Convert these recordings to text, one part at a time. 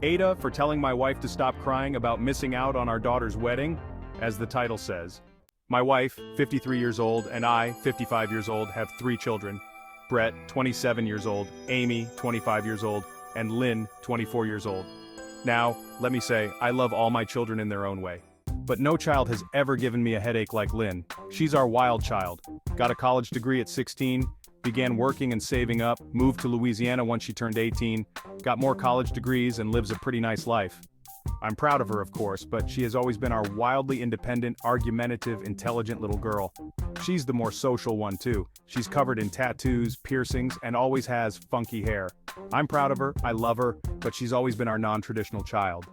AITAH for telling my wife to stop crying about missing out on our daughter's wedding, as the title says. My wife, 53 years old, and I, 55 years old, have 3 children. Brett, 27 years old, Amy, 25 years old, and Lynn, 24 years old. Now, let me say, I love all my children in their own way. But no child has ever given me a headache like Lynn. She's our wild child. Got a college degree at 16, began working and saving up, moved to Louisiana once she turned 18, got more college degrees and lives a pretty nice life. I'm proud of her, of course, but she has always been our wildly independent, argumentative, intelligent little girl. She's the more social one too. She's covered in tattoos, piercings, and always has funky hair. I'm proud of her, I love her, but she's always been our non-traditional child.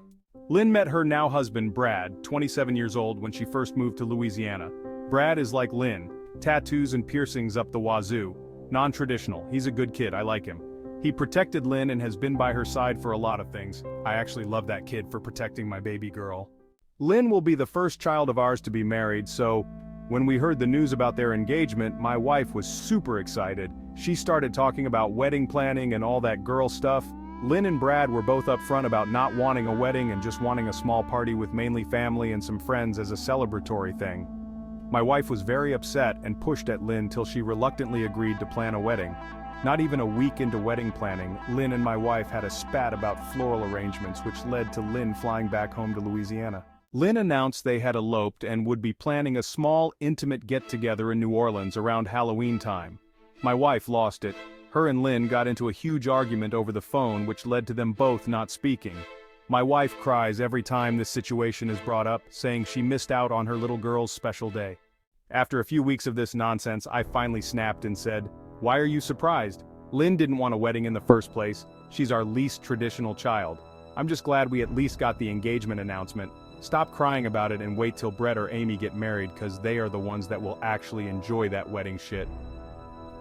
Lynn met her now husband Brad, 27 years old, when she first moved to Louisiana. Brad is like Lynn, tattoos and piercings up the wazoo. Non-traditional, he's a good kid, I like him. He protected Lynn and has been by her side for a lot of things. I actually love that kid for protecting my baby girl. Lynn will be the first child of ours to be married, so when we heard the news about their engagement, my wife was super excited. She started talking about wedding planning and all that girl stuff. Lynn and Brad were both upfront about not wanting a wedding and just wanting a small party with mainly family and some friends as a celebratory thing. My wife was very upset and pushed at Lynn till she reluctantly agreed to plan a wedding. Not even a week into wedding planning, Lynn and my wife had a spat about floral arrangements, which led to Lynn flying back home to Louisiana. Lynn announced they had eloped and would be planning a small, intimate get-together in New Orleans around Halloween time. My wife lost it. Her and Lynn got into a huge argument over the phone, which led to them both not speaking. My wife cries every time this situation is brought up, saying she missed out on her little girl's special day. After a few weeks of this nonsense, I finally snapped and said, "Why are you surprised? Lynn didn't want a wedding in the first place. She's our least traditional child. I'm just glad we at least got the engagement announcement. Stop crying about it and wait till Brett or Amy get married, cause they are the ones that will actually enjoy that wedding shit."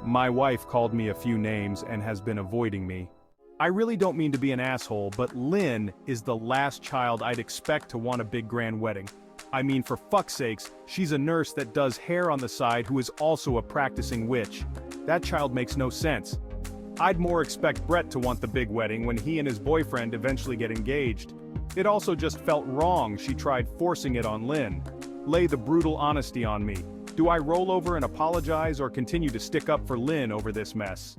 My wife called me a few names and has been avoiding me. I really don't mean to be an asshole, but Lynn is the last child I'd expect to want a big grand wedding. I mean, for fuck's sakes, she's a nurse that does hair on the side who is also a practicing witch. That child makes no sense. I'd more expect Brett to want the big wedding when he and his boyfriend eventually get engaged. It also just felt wrong she tried forcing it on Lynn. Lay the brutal honesty on me. Do I roll over and apologize or continue to stick up for Lynn over this mess?